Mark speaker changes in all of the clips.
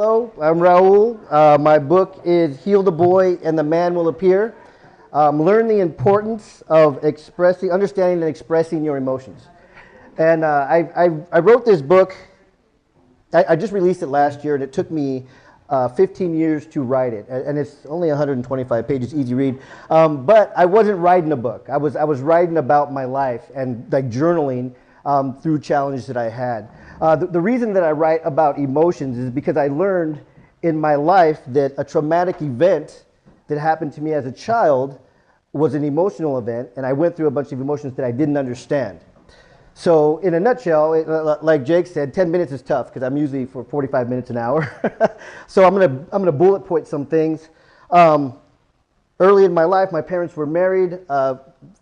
Speaker 1: Hello, I'm Raul. My book is Heal the Boy and the Man Will Appear. Learn the importance of understanding and expressing your emotions. And I wrote this book. I just released it last year, and it took me 15 years to write it. And it's only 125 pages, easy read. But I wasn't writing a book. I was writing about my life and like journaling through challenges that I had. The reason that I write about emotions is because I learned in my life that a traumatic event that happened to me as a child was an emotional event, and I went through a bunch of emotions that I didn't understand. So in a nutshell, like Jake said, 10 minutes is tough because I'm usually for 45 minutes an hour. So I'm gonna bullet point some things. Early in my life, my parents were married.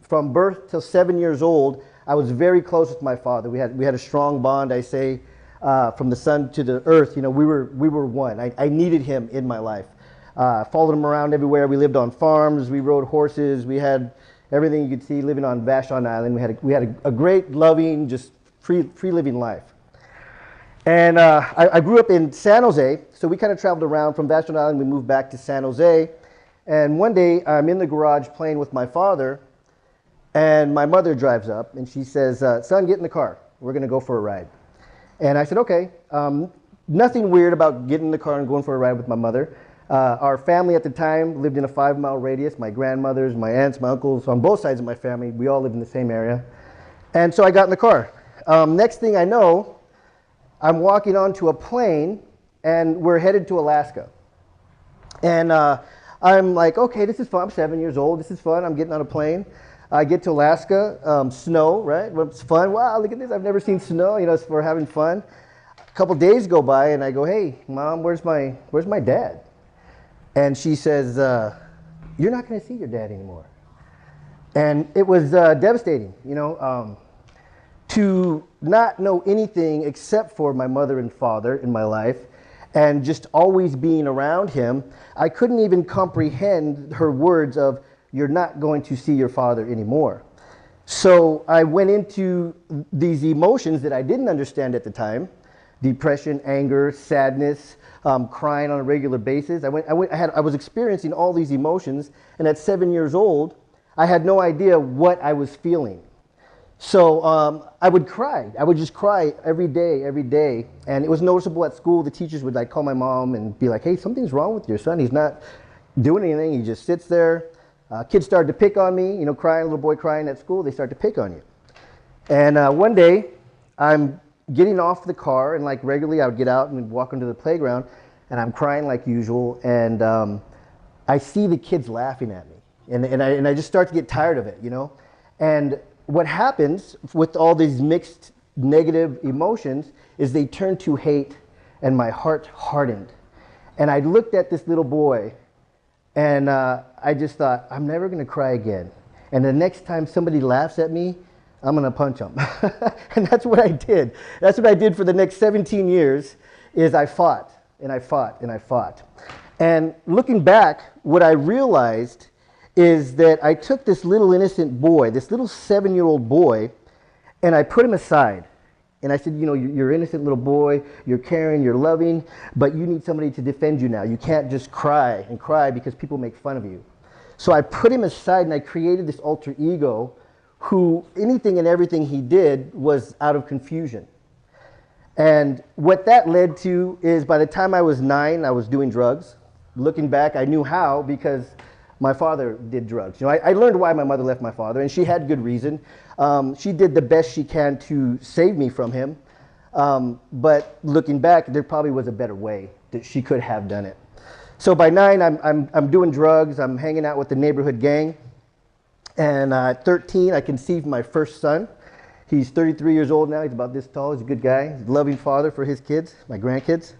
Speaker 1: From birth till 7 years old, I was very close with my father. We had a strong bond. I say, from the sun to the earth, you know, we were one. I needed him in my life. Followed him around everywhere. We lived on farms. We rode horses. We had everything you could see living on Vashon Island. We had a great, loving, just free living life. And I grew up in San Jose, so we kind of traveled around from Vashon Island. We moved back to San Jose, and one day I'm in the garage playing with my father, and my mother drives up and she says, "Son, get in the car. We're going to go for a ride." And I said, "Okay." Nothing weird about getting in the car and going for a ride with my mother. Our family at the time lived in a 5-mile radius. My grandmothers, my aunts, my uncles, on both sides of my family, we all lived in the same area. And so I got in the car. Next thing I know, I'm walking onto a plane and we're headed to Alaska. And I'm like, okay, this is fun. I'm 7 years old. This is fun. I'm getting on a plane. I get to Alaska, snow, right? It's fun. Wow, look at this. I've never seen snow. You know, we're having fun. A couple days go by and I go, "Hey, Mom, where's my dad?" And she says, "You're not going to see your dad anymore." And it was devastating, you know, to not know anything except for my mother and father in my life and just always being around him. I couldn't even comprehend her words of, "You're not going to see your father anymore." So I went into these emotions that I didn't understand at the time: depression, anger, sadness, crying on a regular basis. I was experiencing all these emotions, and at 7 years old, I had no idea what I was feeling. So I would cry. I would just cry every day, and it was noticeable at school. The teachers would like call my mom and be like, "Hey, something's wrong with your son. He's not doing anything. He just sits there." Kids started to pick on me, you know, crying, little boy crying at school. They start to pick on you. And one day, I'm getting off the car, and like regularly I would get out and walk into the playground, and I'm crying like usual, and I see the kids laughing at me, and I just start to get tired of it, you know. And what happens with all these mixed negative emotions is they turn to hate, and my heart hardened. And I looked at this little boy, and I just thought, I'm never going to cry again. And the next time somebody laughs at me, I'm going to punch them. And that's what I did. That's what I did for the next 17 years, is I fought, and I fought, and I fought. And looking back, what I realized is that I took this little innocent boy, this little 7-year-old boy, and I put him aside. And I said, you know, you're an innocent little boy, you're caring, you're loving, but you need somebody to defend you now. You can't just cry and cry because people make fun of you. So I put him aside, and I created this alter ego who anything and everything he did was out of confusion. And what that led to is by the time I was 9, I was doing drugs. Looking back, I knew how because my father did drugs. You know, I learned why my mother left my father, and she had good reason. She did the best she can to save me from him. But looking back, there probably was a better way that she could have done it. So by 9, I'm doing drugs. I'm hanging out with the neighborhood gang. And at 13, I conceived my first son. He's 33 years old now. He's about this tall. He's a good guy. He's a loving father for his kids, my grandkids.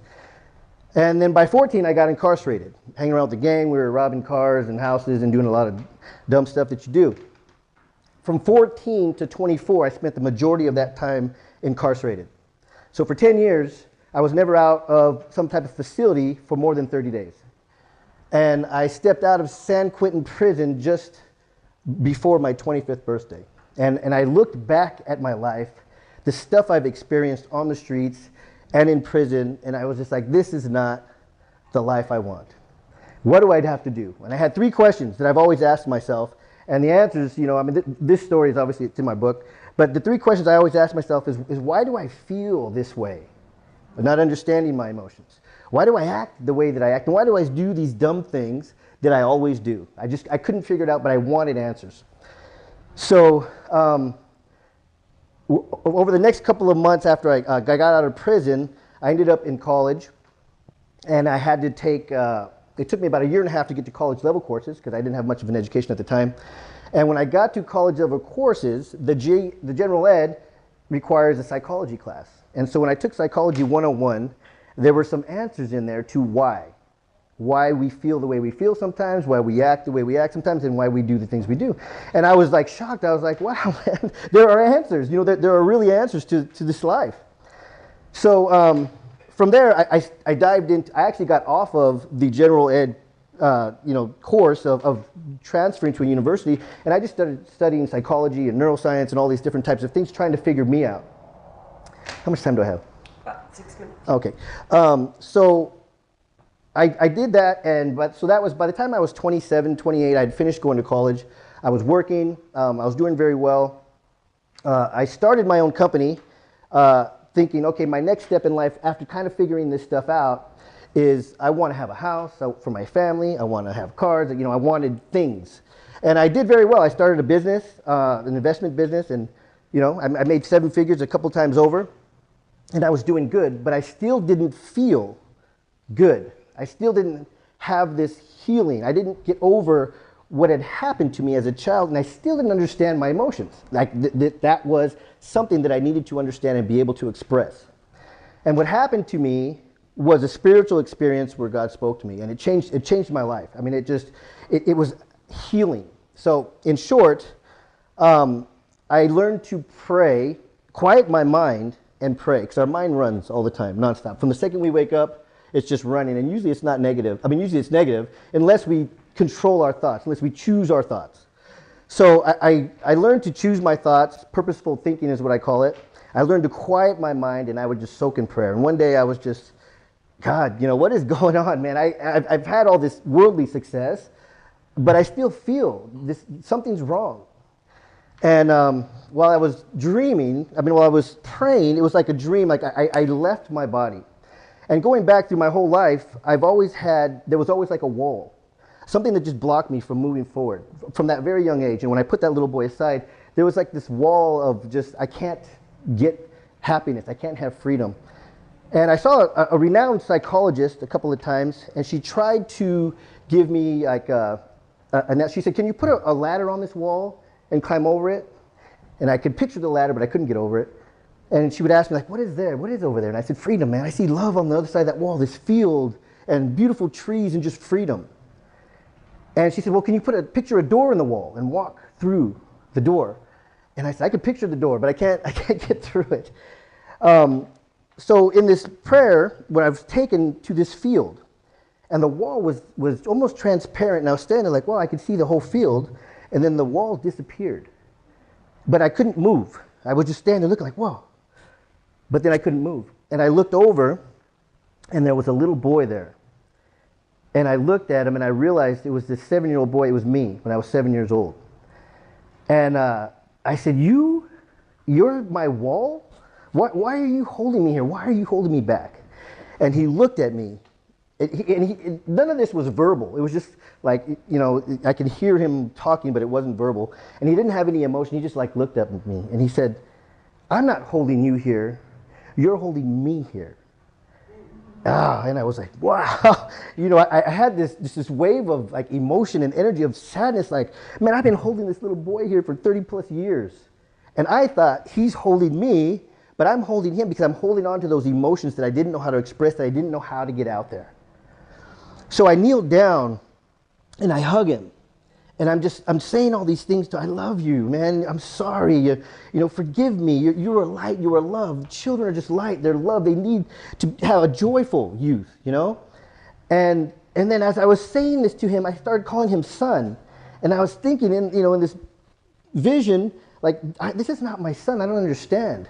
Speaker 1: And then by 14, I got incarcerated. Hanging around with the gang, we were robbing cars and houses and doing a lot of dumb stuff that you do. From 14 to 24, I spent the majority of that time incarcerated. So for 10 years, I was never out of some type of facility for more than 30 days. And I stepped out of San Quentin prison just before my 25th birthday. And I looked back at my life, the stuff I've experienced on the streets and in prison, and I was just like, this is not the life I want? What do I have to do? And I had three questions that I've always asked myself. And the answers, you know, I mean, this story is obviously, it's in my book. But the three questions I always ask myself is why do I feel this way? Not understanding my emotions. Why do I act the way that I act? And why do I do these dumb things that I always do? I couldn't figure it out, but I wanted answers. So over the next couple of months after I got out of prison, I ended up in college. And I had to take, it took me about 1.5 years to get to college level courses because I didn't have much of an education at the time. And when I got to college level courses, the general ed requires a psychology class. And so when I took Psychology 101, there were some answers in there to why we feel the way we feel sometimes, why we act the way we act sometimes, and why we do the things we do. And I was like shocked. I was like, wow, man, there are answers. You know, there are really answers to this life. So from there, I dived into, I actually got off of the general ed course of transferring to a university, and I just started studying psychology and neuroscience and all these different types of things, trying to figure me out. How much time do I have?
Speaker 2: About 6 minutes.
Speaker 1: Okay. So I did that, so that was, by the time I was 27, 28, I'd finished going to college. I was working. I was doing very well. I started my own company thinking, okay, my next step in life after kind of figuring this stuff out is I want to have a house for my family. I want to have cars. You know, I wanted things. And I did very well. I started a business, an investment business, and you know, I made 7 figures a couple times over, and I was doing good, but I still didn't feel good. I still didn't have this healing. I didn't get over what had happened to me as a child, and I still didn't understand my emotions. Like that was something that I needed to understand and be able to express. And what happened to me was a spiritual experience where God spoke to me, and it changed my life. I mean, it was healing. So in short, I learned to pray, quiet my mind and pray, because our mind runs all the time, nonstop. From the second we wake up, it's just running, and usually it's not negative. I mean, usually it's negative unless we control our thoughts, unless we choose our thoughts. So I learned to choose my thoughts. Purposeful thinking is what I call it. I learned to quiet my mind, and I would just soak in prayer. And one day I was just, God, you know, what is going on, man? I've had all this worldly success, but I still feel something's wrong. And while I was dreaming, while I was praying, it was like a dream. Like I left my body. And going back through my whole life, there was always like a wall. Something that just blocked me from moving forward from that very young age. And when I put that little boy aside, there was like this wall of just, I can't get happiness. I can't have freedom. And I saw a renowned psychologist a couple of times, and she tried to give me like she said, can you put a ladder on this wall and climb over it? And I could picture the ladder, but I couldn't get over it. And she would ask me, like, what is there? What is over there? And I said, freedom, man. I see love on the other side of that wall, this field and beautiful trees and just freedom. And she said, well, can you picture a door in the wall and walk through the door? And I said, I can picture the door, but I can't get through it. So in this prayer, when I was taken to this field, and the wall was almost transparent, and I was standing there like, well, I could see the whole field, and then the wall disappeared. But I couldn't move. I was just standing there looking like, whoa. But then I couldn't move. And I looked over, and there was a little boy there. And I looked at him, and I realized it was this 7-year-old boy. It was me when I was 7 years old. And I said, you're my wall? Why are you holding me here? Why are you holding me back? And he looked at me. None of this was verbal. It was just like, you know, I could hear him talking, but it wasn't verbal. And he didn't have any emotion. He just like looked up at me. And he said, I'm not holding you here. You're holding me here. And I was like, wow. You know, I had this wave of like emotion and energy of sadness. Like, man, I've been holding this little boy here for 30 plus years. And I thought he's holding me, but I'm holding him because I'm holding on to those emotions that I didn't know how to express, that I didn't know how to get out there. So I kneeled down and I hug him. And I'm saying all these things to, I love you, man. I'm sorry. You know, forgive me. You're a light. You are love. Children are just light. They're love. They need to have a joyful youth, you know? And then as I was saying this to him, I started calling him son. And I was thinking in this vision, like, this is not my son. I don't understand.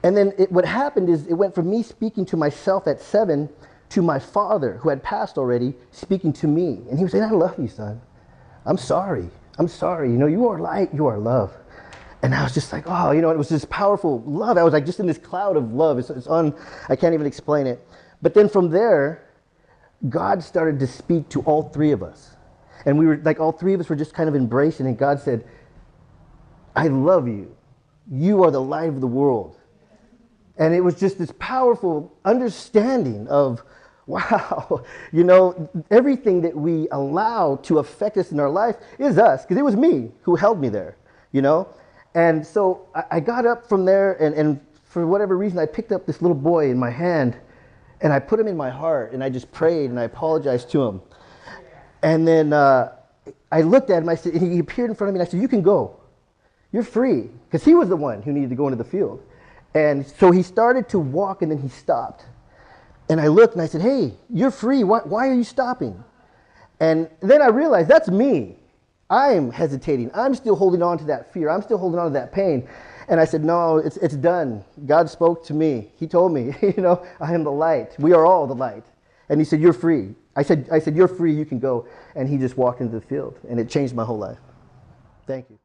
Speaker 1: And then what happened is it went from me speaking to myself at 7 to my father, who had passed already, speaking to me. And he was saying, I love you, son. I'm sorry. I'm sorry. You know, you are light, you are love. And I was just like, oh, you know, it was this powerful love. I was like just in this cloud of love. I can't even explain it. But then from there, God started to speak to all three of us. And we were like, all three of us were just kind of embracing. And God said, I love you. You are the light of the world. And it was just this powerful understanding of, wow, you know, everything that we allow to affect us in our life is us. Because it was me who held me there, you know. And so I got up from there, and for whatever reason, I picked up this little boy in my hand, and I put him in my heart, and I just prayed, and I apologized to him. And then I looked at him, I said, and he appeared in front of me, and I said, you can go. You're free. Because he was the one who needed to go into the field. And so he started to walk, and then he stopped. And I looked, and I said, hey, you're free. Why are you stopping? And then I realized that's me. I'm hesitating. I'm still holding on to that fear. I'm still holding on to that pain. And I said, no, it's done. God spoke to me. He told me, you know, I am the light. We are all the light. And he said, you're free. I said, you're free. You can go. And he just walked into the field. And it changed my whole life. Thank you.